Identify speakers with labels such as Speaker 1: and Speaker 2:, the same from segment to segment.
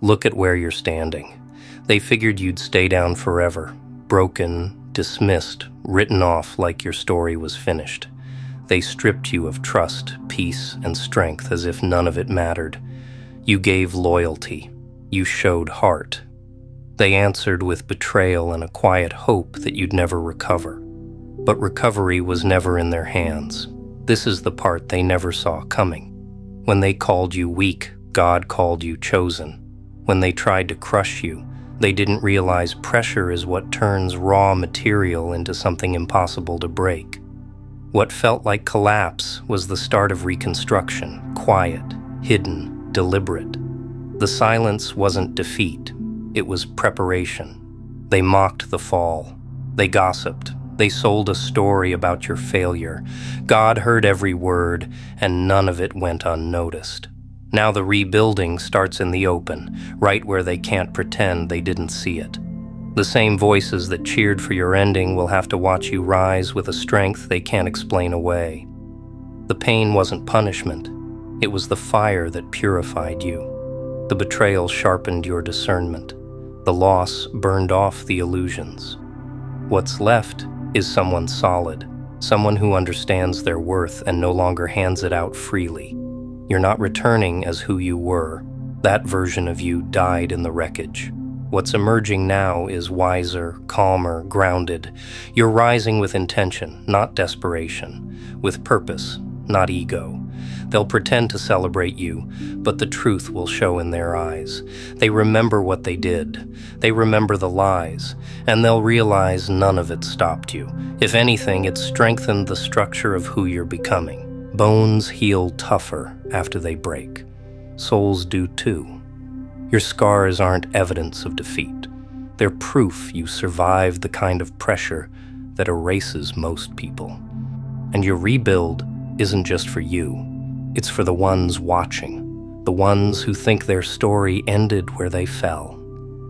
Speaker 1: Look at where you're standing. They figured you'd stay down forever, broken, dismissed, written off like your story was finished. They stripped you of trust, peace, and strength as if none of it mattered. You gave loyalty. You showed heart. They answered with betrayal and a quiet hope that you'd never recover. But recovery was never in their hands. This is the part they never saw coming. When they called you weak, God called you chosen. When they tried to crush you, they didn't realize pressure is what turns raw material into something impossible to break. What felt like collapse was the start of reconstruction, quiet, hidden, deliberate. The silence wasn't defeat, it was preparation. They mocked the fall. They gossiped. They sold a story about your failure. God heard every word, and none of it went unnoticed. Now the rebuilding starts in the open, right where they can't pretend they didn't see it. The same voices that cheered for your ending will have to watch you rise with a strength they can't explain away. The pain wasn't punishment. It was the fire that purified you. The betrayal sharpened your discernment. The loss burned off the illusions. What's left is someone solid, someone who understands their worth and no longer hands it out freely. You're not returning as who you were. That version of you died in the wreckage. What's emerging now is wiser, calmer, grounded. You're rising with intention, not desperation, with purpose, not ego. They'll pretend to celebrate you, but the truth will show in their eyes. They remember what they did. They remember the lies, and they'll realize none of it stopped you. If anything, it strengthened the structure of who you're becoming. Bones heal tougher after they break. Souls do too. Your scars aren't evidence of defeat. They're proof you survived the kind of pressure that erases most people. And your rebuild isn't just for you. It's for the ones watching, the ones who think their story ended where they fell.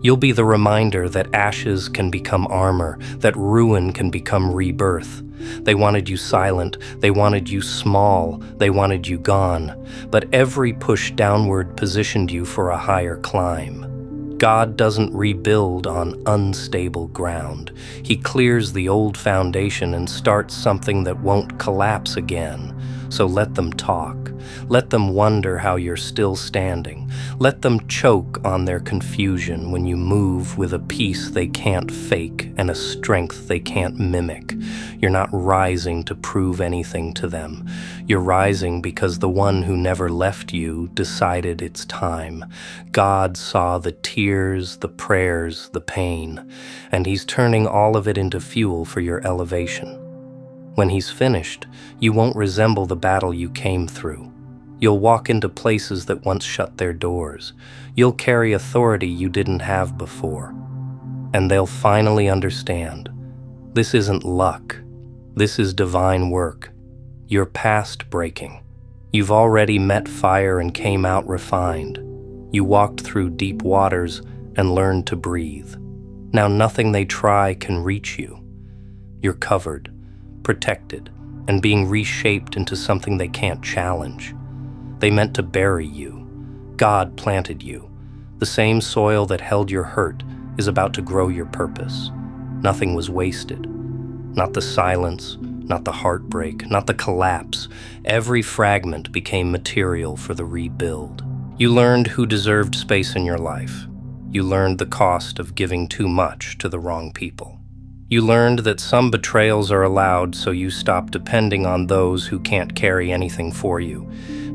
Speaker 1: You'll be the reminder that ashes can become armor, that ruin can become rebirth. They wanted you silent, they wanted you small, they wanted you gone, but every push downward positioned you for a higher climb. God doesn't rebuild on unstable ground. He clears the old foundation and starts something that won't collapse again. So let them talk. Let them wonder how you're still standing. Let them choke on their confusion when you move with a peace they can't fake and a strength they can't mimic. You're not rising to prove anything to them. You're rising because the one who never left you decided it's time. God saw the tears, the prayers, the pain, and He's turning all of it into fuel for your elevation. When He's finished, you won't resemble the battle you came through. You'll walk into places that once shut their doors. You'll carry authority you didn't have before. And they'll finally understand. This isn't luck. This is divine work. You're past breaking. You've already met fire and came out refined. You walked through deep waters and learned to breathe. Now nothing they try can reach you. You're covered, protected, and being reshaped into something they can't challenge. They meant to bury you. God planted you. The same soil that held your hurt is about to grow your purpose. Nothing was wasted. Not the silence, not the heartbreak, not the collapse. Every fragment became material for the rebuild. You learned who deserved space in your life. You learned the cost of giving too much to the wrong people. You learned that some betrayals are allowed, so you stop depending on those who can't carry anything for you.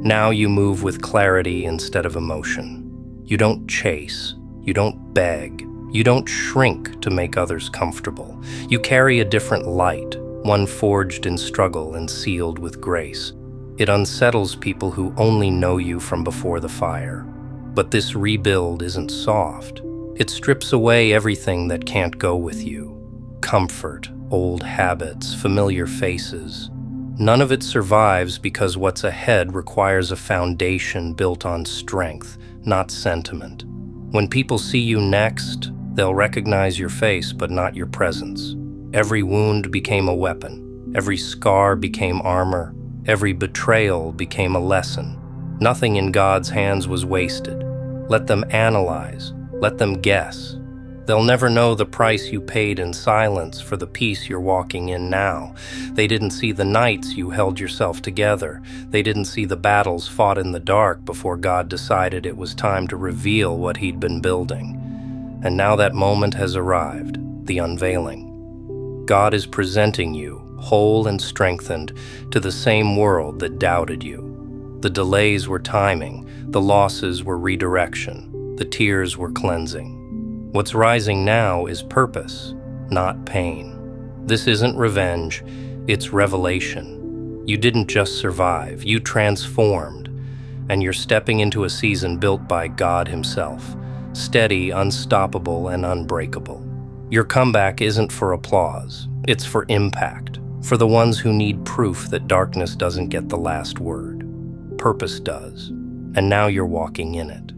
Speaker 1: Now you move with clarity instead of emotion. You don't chase. You don't beg. You don't shrink to make others comfortable. You carry a different light, one forged in struggle and sealed with grace. It unsettles people who only know you from before the fire. But this rebuild isn't soft. It strips away everything that can't go with you. Comfort, old habits, familiar faces. None of it survives because what's ahead requires a foundation built on strength, not sentiment. When people see you next, they'll recognize your face but not your presence. Every wound became a weapon. Every scar became armor. Every betrayal became a lesson. Nothing in God's hands was wasted. Let them analyze. Let them guess. They'll never know the price you paid in silence for the peace you're walking in now. They didn't see the nights you held yourself together. They didn't see the battles fought in the dark before God decided it was time to reveal what he'd been building. And now that moment has arrived, the unveiling. God is presenting you, whole and strengthened, to the same world that doubted you. The delays were timing, the losses were redirection, the tears were cleansing. What's rising now is purpose, not pain. This isn't revenge, it's revelation. You didn't just survive, you transformed, and you're stepping into a season built by God himself, steady, unstoppable, and unbreakable. Your comeback isn't for applause, it's for impact, for the ones who need proof that darkness doesn't get the last word. Purpose does, and now you're walking in it.